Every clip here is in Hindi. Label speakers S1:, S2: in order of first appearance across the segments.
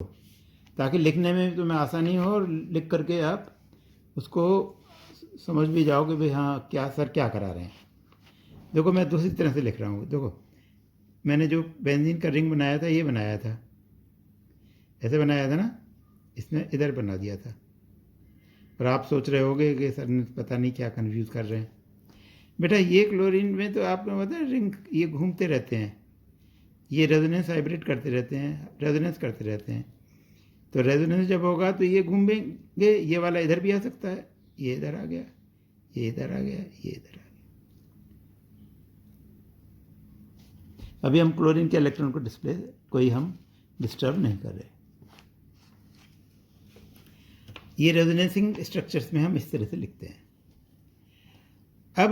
S1: ताकि लिखने में तुम्हें आसानी हो और लिख करके आप उसको समझ भी जाओ कि भाई हाँ क्या सर क्या करा रहे हैं। देखो मैं दूसरी तरह से लिख रहा हूँ। देखो मैंने जो बेंजीन का रिंग बनाया था ये बनाया था, ऐसे बनाया था ना, इसने इधर बना दिया था। और आप सोच रहे होगे कि सर ने पता नहीं क्या कंफ्यूज कर रहे हैं। बेटा ये क्लोरीन में तो आपको पता है रिंग ये घूमते रहते हैं, ये रेजोनेंस वाइब्रेट करते रहते हैं, रेजोनेंस करते रहते हैं। तो रेजोनेंस जब होगा तो ये घूमेंगे, ये वाला इधर भी आ सकता है, ये इधर आ गया, ये इधर आ गया, ये इधर आ गया। अभी हम क्लोरीन के इलेक्ट्रॉन को डिस्प्ले कोई हम डिस्टर्ब नहीं कर रहे। ये रेजोनेंसिंग स्ट्रक्चर्स में हम इस तरह से लिखते हैं। अब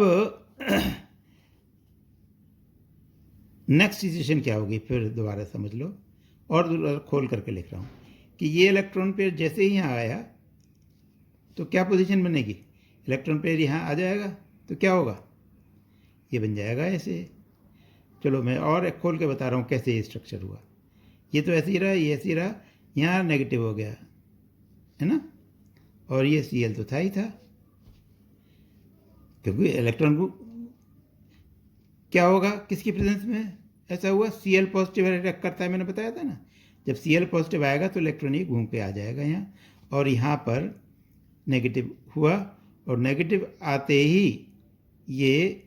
S1: नेक्स्ट सिचुएशन क्या होगी, फिर दोबारा समझ लो और दोबारा खोल करके लिख रहा हूँ कि ये इलेक्ट्रॉन पेयर जैसे ही यहाँ आया तो क्या पोजीशन बनेगी, इलेक्ट्रॉन पेयर यहाँ आ जाएगा तो क्या होगा, ये बन जाएगा ऐसे। चलो मैं और एक खोल के बता रहा हूँ कैसे ये स्ट्रक्चर हुआ। ये तो ऐसे ही रहा, ये ऐसे ही रहा, यहाँ नेगेटिव हो गया है ना, और ये Cl तो था ही था, क्योंकि इलेक्ट्रॉन को क्या होगा किसकी प्रेजेंस में ऐसा हुआ, Cl पॉजिटिव अटैक करता है, मैंने बताया था ना। जब Cl पॉजिटिव आएगा तो इलेक्ट्रॉन ये घूम के आ जाएगा यहाँ, और यहाँ पर नेगेटिव हुआ, और नेगेटिव आते ही ये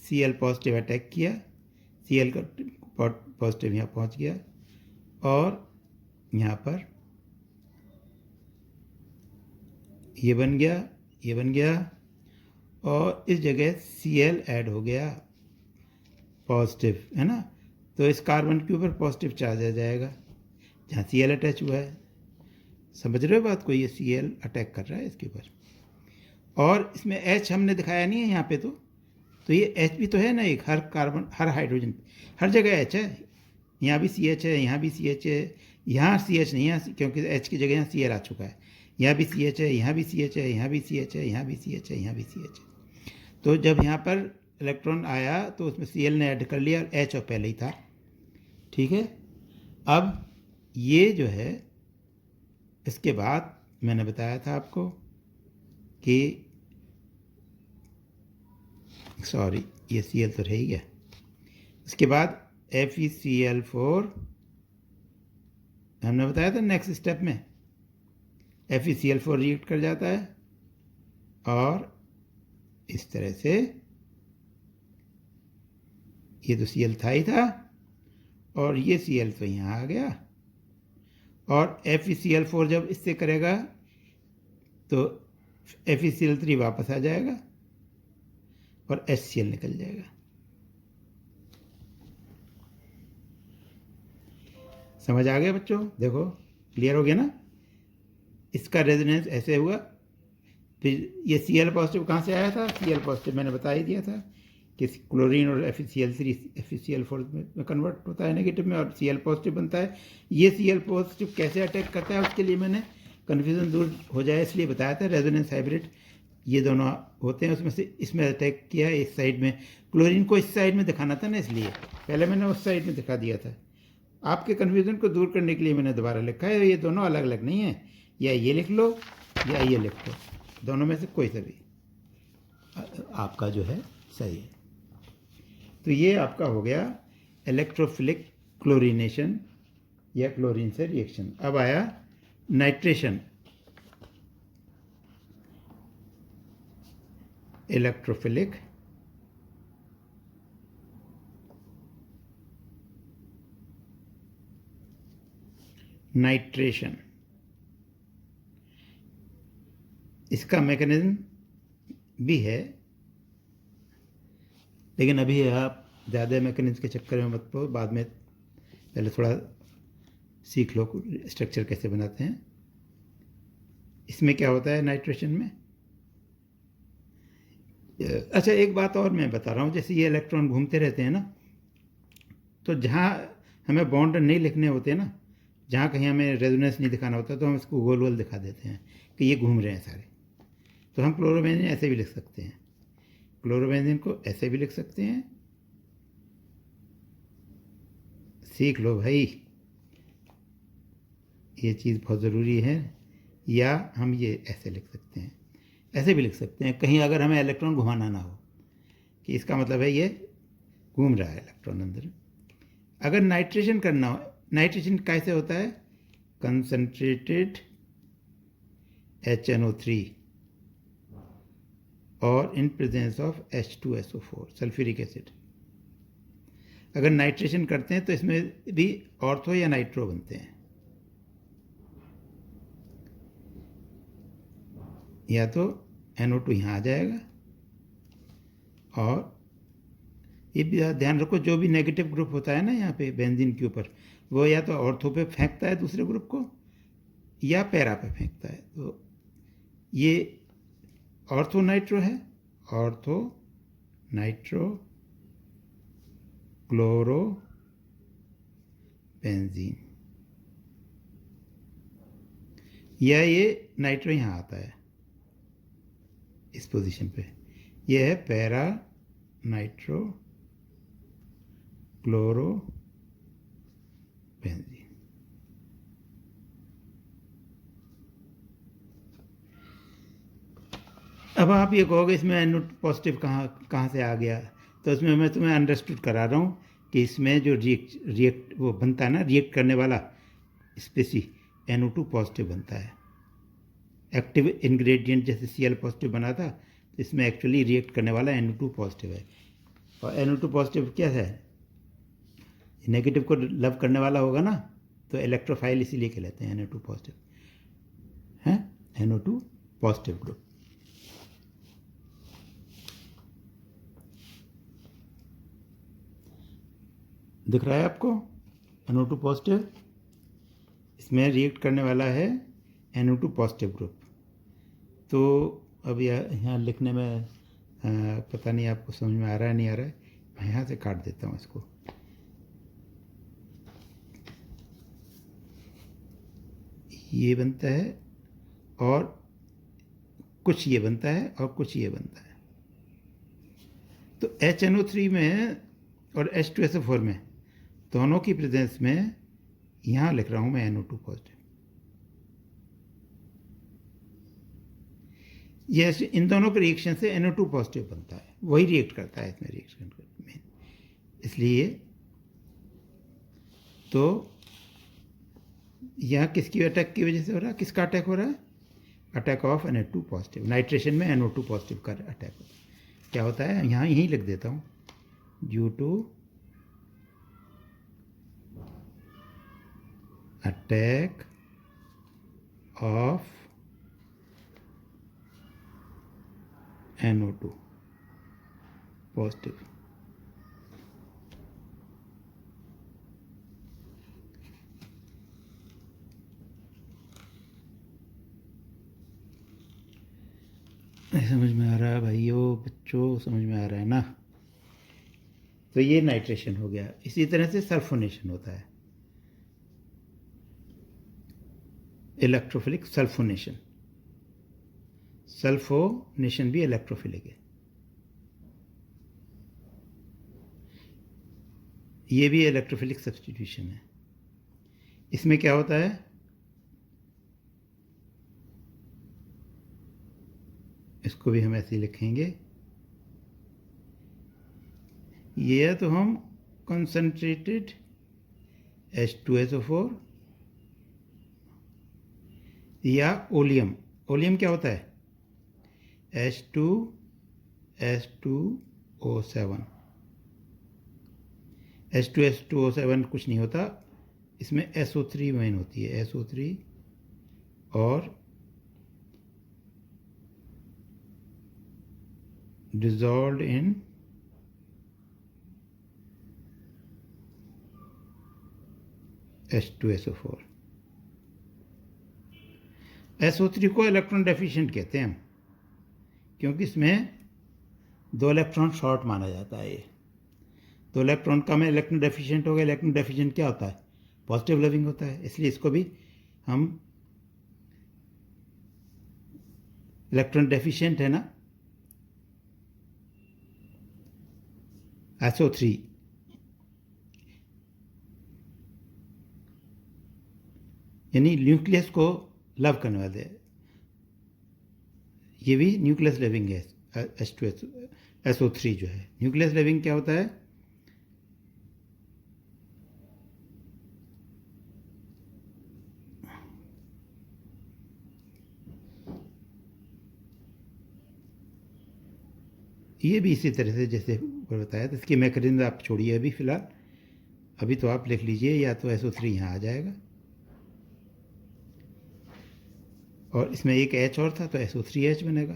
S1: Cl पॉजिटिव अटैक किया, Cl का पॉजिटिव यहाँ पहुँच गया, और यहाँ पर ये बन गया, ये बन गया, और इस जगह Cl ऐड हो गया पॉजिटिव, है ना। तो इस कार्बन के ऊपर पॉजिटिव चार्ज आ जाएगा जहाँ Cl अटैच हुआ है। समझ रहे हो बात को, ये Cl अटैक कर रहा है इसके ऊपर, और इसमें H हमने दिखाया नहीं है यहाँ पे। तो ये H भी तो है ना, एक हर कार्बन हर हाइड्रोजन हर जगह H है, यहाँ भी CH है, यहाँ भी CH है, यहाँ CH नहीं है क्योंकि H की जगह यहाँ Cl आ चुका है, यहाँ भी CH है, यहाँ भी CH है, यहाँ भी CH है, यहाँ भी CH है, यहाँ भी CH है। तो जब यहाँ पर इलेक्ट्रॉन आया तो उसमें Cl ने ऐड कर लिया और H और पहले ही था, ठीक है। अब ये जो है इसके बाद मैंने बताया था आपको कि सॉरी ये Cl तो रह ही गया, इसके बाद FeCl4 हमने बताया था नेक्स्ट स्टेप में FeCl4 रिएक्ट कर जाता है, और इस तरह से ये तो Cl था ही था, और ये Cl तो यहाँ आ गया, और FeCl4 जब इससे करेगा तो FeCl3 वापस आ जाएगा और HCl निकल जाएगा। समझ आ गया बच्चों, देखो क्लियर हो गया ना। इसका रेजोनेंस ऐसे हुआ, फिर ये Cl पॉजिटिव कहाँ से आया था, Cl पॉजिटिव मैंने बता ही दिया था कि क्लोरीन और FeCl3 FeCl4 में कन्वर्ट होता है नेगेटिव में, और Cl पॉजिटिव बनता है। ये Cl पॉजिटिव कैसे अटैक करता है उसके लिए मैंने कन्फ्यूज़न दूर हो जाए इसलिए बताया था, रेजोनेंस हाइब्रिड ये दोनों होते हैं, उसमें से इसमें अटैक किया इस साइड में, क्लोरीन को इस साइड में दिखाना था ना, इसलिए पहले मैंने उस साइड में दिखा दिया था। आपके कन्फ्यूज़न को दूर करने के लिए मैंने दोबारा लिखा है, ये दोनों अलग अलग नहीं है, या ये लिख लो या ये लिख लो, दोनों में से कोई सा भी आपका जो है सही है। तो ये आपका हो गया इलेक्ट्रोफिलिक क्लोरीनेशन या क्लोरीन से रिएक्शन। अब आया नाइट्रेशन, इलेक्ट्रोफिलिक नाइट्रेशन। इसका मैकेनिज्म भी है, लेकिन अभी आप ज़्यादा मैकेनिज्म के चक्कर में मत पड़ो, बाद में पहले थोड़ा सीख लो स्ट्रक्चर कैसे बनाते हैं। इसमें क्या होता है नाइट्रेशन में, अच्छा एक बात और मैं बता रहा हूँ, जैसे ये इलेक्ट्रॉन घूमते रहते हैं ना, तो जहाँ हमें बॉन्ड नहीं लिखने होते ना, जहाँ कहीं हमें रेजोनेंस नहीं दिखाना होता, तो हम इसको गोल गोल दिखा देते हैं कि ये घूम रहे हैं सारे। तो हम क्लोरोबेंजीन ऐसे भी लिख सकते हैं, क्लोरोबेंजीन को ऐसे भी लिख सकते हैं, सीख लो भाई। ये चीज़ बहुत ज़रूरी है। या हम ये ऐसे लिख सकते हैं, ऐसे भी लिख सकते हैं, कहीं अगर हमें इलेक्ट्रॉन घुमाना ना हो कि इसका मतलब है ये घूम रहा है इलेक्ट्रॉन अंदर। अगर नाइट्रेशन करना हो, नाइट्रेशन कैसे होता है? कंसनट्रेटेड HNO3 और in presence of H2SO4 sulphuric acid. अगर नाइट्रेशन करते हैं तो इसमें भी ऑर्थो या नाइट्रो बनते हैं, या तो NO2 यहाँ आ जाएगा, और ये भी ध्यान रखो जो भी नेगेटिव ग्रुप होता है ना यहाँ पे बेंजीन के ऊपर, वो या तो ऑर्थो पे फेंकता है दूसरे ग्रुप को या पैरा पे फेंकता है। तो ये ऑर्थो नाइट्रो है, ऑर्थो नाइट्रो क्लोरो बेंजीन, या ये नाइट्रो यहाँ आता है इस पोजीशन पे, ये है पैरा नाइट्रो क्लोरो बेंजीन। अब आप ये कहोगे इसमें NO पॉजिटिव कहाँ से आ गया? तो इसमें मैं तुम्हें अंडरस्टूड करा रहा हूँ कि इसमें जो रिएक्ट वो बनता है ना, रिएक्ट करने वाला स्पेसी NO2 पॉजिटिव बनता है। एक्टिव इंग्रेडिएंट जैसे Cl पॉजिटिव बना था, तो इसमें एक्चुअली रिएक्ट करने वाला NO2 पॉजिटिव है। और NO2 पॉजिटिव क्या है? नेगेटिव को लव करने वाला होगा ना, तो इलेक्ट्रोफाइल इसीलिए कहलाते हैं NO2 पॉजिटिव है, NO2 पॉजिटिव ग्रुप। दिख रहा है आपको NO2 पॉजिटिव? इसमें रिएक्ट करने वाला है NO2 पॉजिटिव ग्रुप। तो अब यहाँ लिखने में पता नहीं आपको समझ में आ रहा है नहीं आ रहा है, मैं यहाँ से काट देता हूँ इसको। ये बनता है और कुछ ये बनता है और कुछ ये बनता है। तो HNO3 में और H2SO4 में दोनों की प्रेजेंस में यहाँ लिख रहा हूँ मैं NO2 पॉजिटिव। ये इन दोनों के रिएक्शन से NO2 पॉजिटिव बनता है, वही रिएक्ट करता है इसमें रिएक्शन में। इसलिए तो यहाँ किसकी अटैक की वजह से हो रहा है? किसका अटैक हो रहा है? Attack of NO2 positive. Nitration में NO2 पॉजिटिव का अटैक होता है। क्या होता है? यहाँ यहीं लिख देता हूँ, due to attack of NO2 positive. समझ में आ रहा है भाइयों बच्चों? समझ में आ रहा है ना? तो ये नाइट्रेशन हो गया। इसी तरह से सल्फोनेशन होता है, इलेक्ट्रोफिलिक सल्फोनेशन। सल्फोनेशन भी इलेक्ट्रोफिलिक है। ये भी इलेक्ट्रोफिलिक सब्स्टिट्यूशन है। इसमें क्या होता है? इसको भी हम ऐसे ही लिखेंगे। ये तो हम कंसंट्रेटेड H2SO4 या ओलियम। ओलियम क्या होता है? H2S2O7। H2S2O7 कुछ नहीं होता, इसमें SO3 मेन होती है, SO3 और dissolved in H2SO4। SO3 को इलेक्ट्रॉन डेफिशिएंट कहते हैं हम, क्योंकि इसमें 2 इलेक्ट्रॉन शॉर्ट माना जाता है। ये 2 इलेक्ट्रॉन कम है, इलेक्ट्रॉन डेफिशिएंट हो गया। इलेक्ट्रॉन डेफिशिएंट क्या होता है? पॉजिटिव लविंग होता है, इसलिए इसको भी हम इलेक्ट्रॉन डेफिशिएंट है ना, SO3। यानी न्यूक्लियस को लव करने वाले, ये भी न्यूक्लियस लविंग है। SO3 जो है न्यूक्लियस लविंग क्या होता है? ये भी इसी तरह से जैसे ऊपर बताया, तो इसकी मैकेनिज्म आप छोड़िए अभी फ़िलहाल, अभी तो आप लिख लीजिए या तो SO3 यहाँ आ जाएगा, और इसमें एक H और था तो SO3H बनेगा,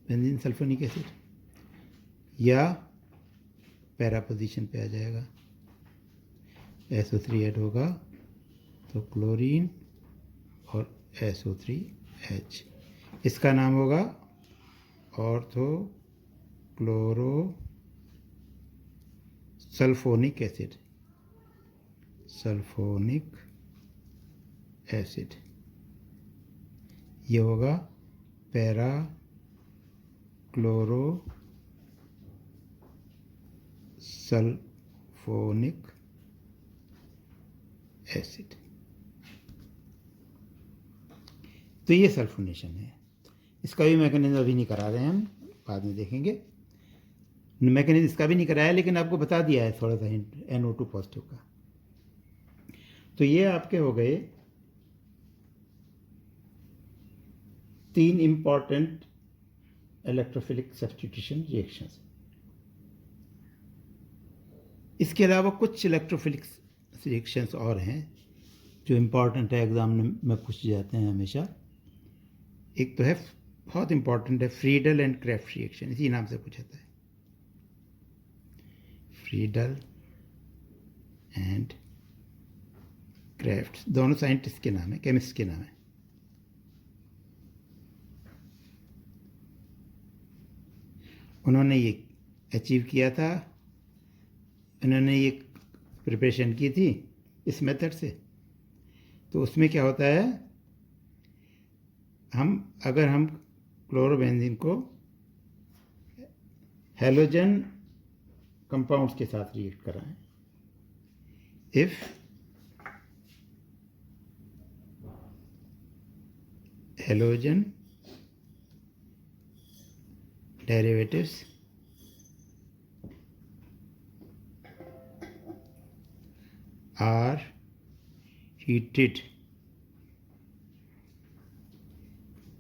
S1: बेंजीन सल्फोनिक एसिड, या पैरा पोजीशन पे आ जाएगा, SO3 ऐड होगा तो क्लोरीन और SO3H, इसका नाम होगा ortho chloro sulphonic acid, sulphonic acid. ये होगा पैरा क्लोरो सल्फोनिक एसिड। तो ये सल्फोनेशन है, इसका भी मैकेनिज्म अभी नहीं करा रहे हैं, हम बाद में देखेंगे। मैकेनिज्म इसका भी नहीं कराया, लेकिन आपको बता दिया है थोड़ा सा हिंट NO2 पॉजिटिव का। तो ये आपके हो गए 3 इंपॉर्टेंट इलेक्ट्रोफिलिक सब्स्टिट्यूशन रिएक्शंस। इसके अलावा कुछ इलेक्ट्रोफिलिक रिएक्शंस और हैं जो इम्पॉर्टेंट है, एग्जाम में पूछे जाते हैं हमेशा। एक तो है, बहुत इंपॉर्टेंट है, फ्रीडल एंड क्राफ्ट रिएक्शन, इसी नाम से पूछा जाता है, फ्रीडल एंड क्राफ्ट, दोनों साइंटिस्ट के नाम है, केमिस्ट के नाम है। उन्होंने ये अचीव किया था, उन्होंने ये प्रिपरेशन की थी इस मेथड से। तो उसमें क्या होता है, अगर हम क्लोरोबेंजीन को हैलोजन कंपाउंड्स के साथ रिएक्ट कराएं, if halogen derivatives are heated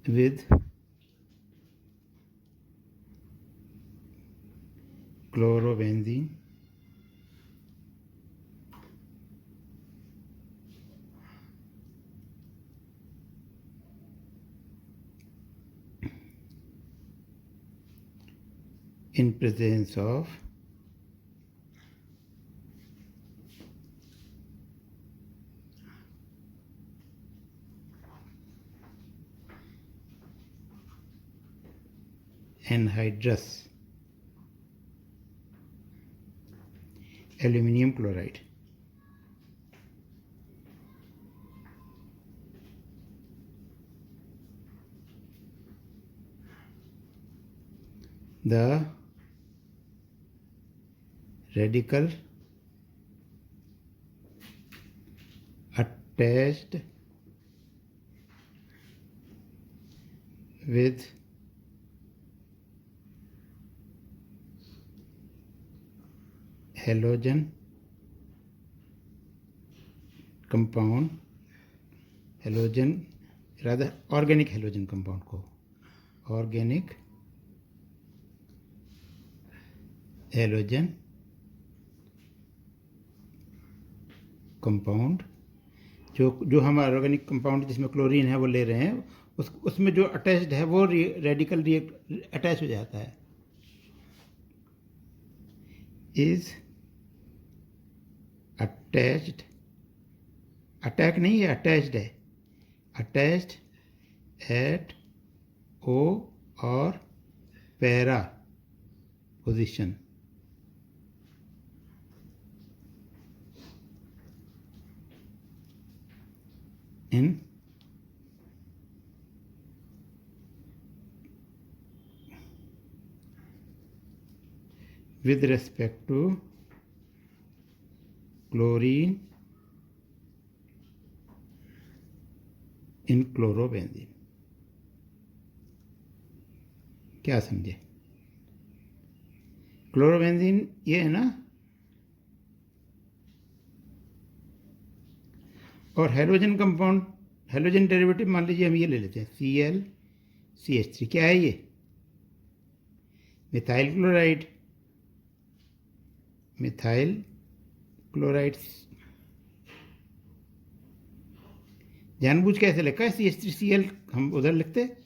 S1: with chlorobenzene, in presence of anhydrous aluminum chloride. The radical attached with halogen compound, halogen rather organic halogen compound को, organic halogen कंपाउंड, जो हम ऑर्गेनिक कंपाउंड जिसमें क्लोरीन है वो ले रहे हैं, उसमें जो अटैच्ड है वो रेडिकल अटैच हो जाता है, इज अटैच्ड, अटैक नहीं है, अटैच्ड है, अटैच्ड एट ओ और para position in with respect to chlorine in chlorobenzene. क्या समझे? क्लोरोबेंजीन ये है ना, और हेलोजन कंपाउंड, हेलोजन डेरिवेटिव मान लीजिए हम ये ले लेते हैं ClCH3। क्या है ये? Methyl chloride, methyl chloride. जानबूझ कैसे लिखा है CH3Cl, हम उधर लिखते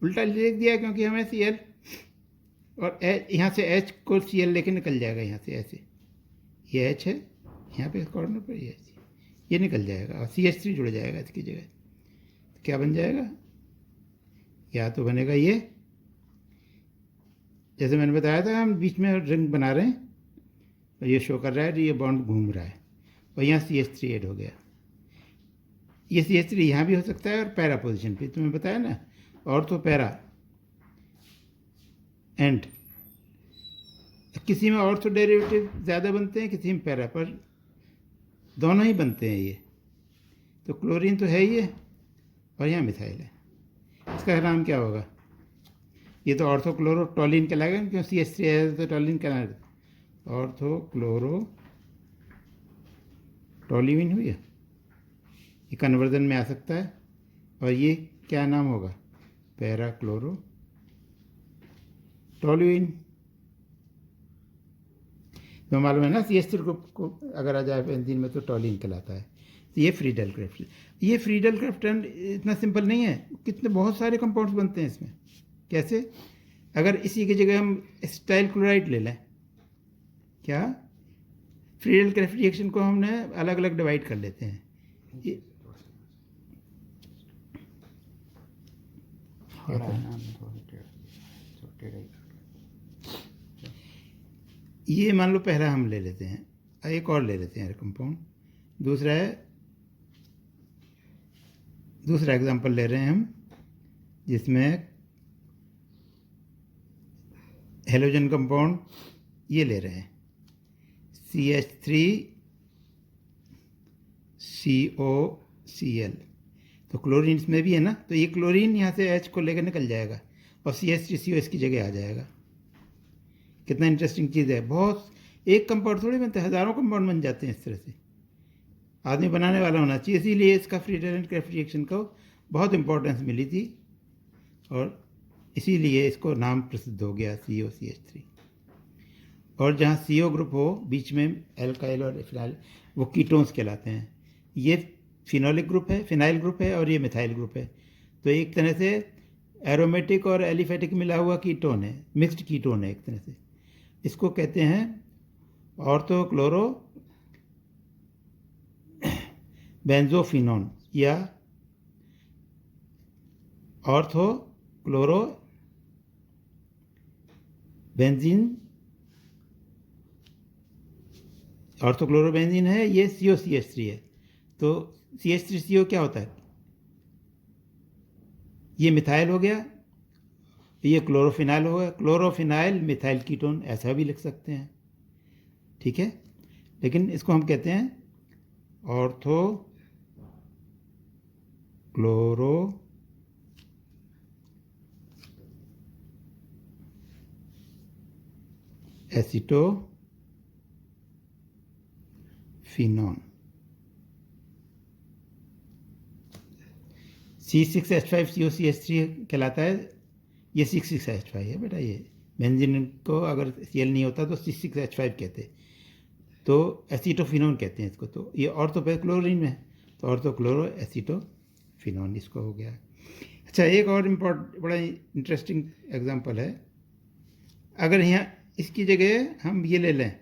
S1: उल्टा लिख दिया क्योंकि हमें Cl और यहाँ से H को Cl लेके निकल जाएगा, यहाँ से ऐसे, ये H है यहाँ पे कॉर्नर पर, ये निकल जाएगा और CH3 जुड़ जाएगा इसकी जगह। तो क्या बन जाएगा? या तो बनेगा ये, जैसे मैंने बताया था हम बीच में रिंग बना रहे हैं और ये शो कर रहा है ये बॉन्ड घूम रहा है और यहाँ CH3 ऐड हो गया। ये CH3 यहाँ भी हो सकता है और पैरा पोजीशन पे, तुम्हें बताया ना, और तो पैरा एंड, किसी में ऑर्थो डेरिवेटिव ज़्यादा बनते हैं, किसी में पैरा, पर दोनों ही बनते हैं ये। तो क्लोरीन तो है ही है और यहाँ मिथाइल है, इसका नाम क्या होगा? ये तो ऑर्थो क्लोरो टॉलिन कहलाएगा, क्यों CH3 है तो टॉलिन कहलाएगा। ऑर्थो क्लोरो टॉलिन हुई है, ये कन्वर्जन में आ सकता है। और ये क्या नाम होगा? Para chloro toluene. तो मालूम है ना CH3 ग्रुप को अगर आ जाए बेंजीन में तो टॉलिन कहलाता है। तो ये फ्रीडल क्राफ्ट, ये फ्रीडल क्राफ्ट इतना सिंपल नहीं है, कितने बहुत सारे कंपाउंड्स बनते हैं इसमें। कैसे? अगर इसी की जगह हम एसिटाइल क्लोराइड ले लें, क्या फ्रीडल क्राफ्ट रिएक्शन को हमने अलग अलग डिवाइड कर लेते हैं। ये मान लो पहला हम ले लेते हैं, एक और ले लेते हैं कंपाउंड, दूसरा एग्जांपल ले रहे हैं हम, जिसमें हेलोजन कंपाउंड ये ले रहे हैं CH3COCl। तो क्लोरीन इसमें भी है ना, तो ये क्लोरीन यहाँ से H को लेकर निकल जाएगा और CH3CO इसकी जगह आ जाएगा। कितना इंटरेस्टिंग चीज़ है। बहुत एक कंपाउंड थोड़ी बनते, हज़ारों कंपाउंड बन जाते हैं इस तरह से। आदमी बनाने वाला होना चाहिए, इसीलिए इसका फ्रीडल एंड क्राफ्ट रिएक्शन को बहुत इंपॉर्टेंस मिली थी और इसीलिए इसको नाम प्रसिद्ध हो गया COCH3। और जहाँ CO ग्रुप हो बीच में एल्काइल और फिनाइल, वो कीटोन्स कहलाते हैं। ये फिनोलिक ग्रुप है, फिनाइल ग्रुप है और ये मिथाइल ग्रुप है। तो एक तरह से एरोमेटिक और एलिफेटिक मिला हुआ कीटोन है, मिक्स्ड कीटोन है एक तरह से। इसको कहते हैं ऑर्थो क्लोरो बेंजोफिनोन या ऑर्थो क्लोरो बेंजीन। ऑर्थोक्लोरोबेंजीन है, ये COCH3 है। तो CH3CO क्या होता है? ये मिथाइल हो गया, ये क्लोरोफिनाइल हो गया, क्लोरोफिनाइल मिथाइल कीटोन, ऐसा भी लिख सकते हैं, ठीक है। लेकिन इसको हम कहते हैं ऑर्थो क्लोरो एसीटोफिनोन। C6H5COCH3 कहलाता है, ये 6,6H5 है बेटा। ये बेंजीन को अगर Cl नहीं होता तो C6H5 कहते, तो एसीटोफिनोन कहते हैं इसको। तो ये ऑर्थोक्लोरीन में है, तो ऑर्थोक्लोरो एसीटोफिनोन इसको हो गया। अच्छा, एक और बड़ा इंटरेस्टिंग एग्जांपल है। अगर यहाँ इसकी जगह हम ये ले लें,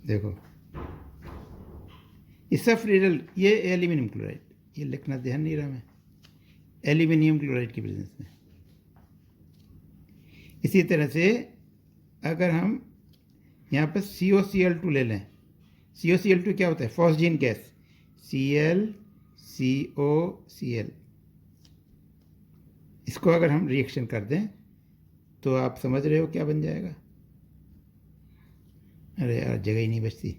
S1: देखो इसका फ्रीडल, ये एल्यूमिनियम क्लोराइड, ये लिखना ध्यान नहीं रहा मैं, एल्यूमिनियम क्लोराइड की प्रेजेंस में। इसी तरह से अगर हम यहाँ पर COCl2 ले लें, COCl2 क्या होता है? Phosgene gas, ClCOCl। इसको अगर हम रिएक्शन कर दें तो आप समझ रहे हो क्या बन जाएगा? अरे यार जगह ही नहीं बचती।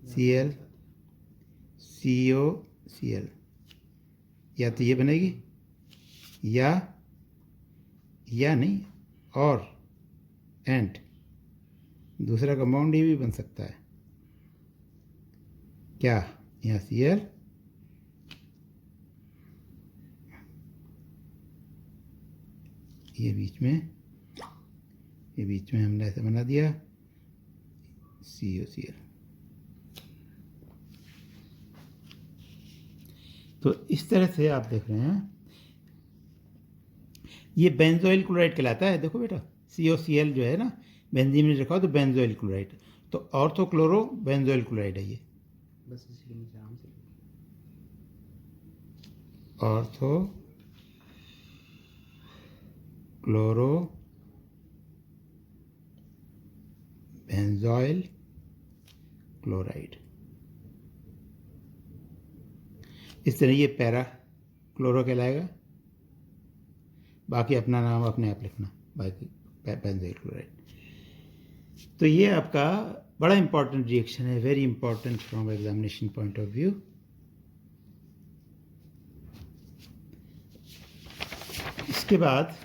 S1: ClCOCl Cl, या तो ये बनेगी या नहीं, और एंड दूसरा कंपाउंड ये भी बन सकता है क्या, यहाँ Cl ये बीच में हमने ऐसे बना दिया COCl। तो इस तरह से आप देख रहे हैं ये बेंजोइल क्लोराइड कहलाता है। देखो बेटा COCl जो है ना, बेंजीन में रखा हो तो बेंजोइल क्लोराइड, तो ऑर्थोक्लोरो बेंजोइल क्लोराइड है ये।
S2: बस इसलिए मुझे आराम से
S1: ऑर्थो क्लोरो बेंजोइल क्लोराइड, इस तरह ये पैरा क्लोरो कहलाएगा। बाकी अपना नाम अपने आप लिखना, बाकी बेंजोइल क्लोराइड। तो ये आपका बड़ा इंपॉर्टेंट रिएक्शन है, very important from examination point of view. इसके बाद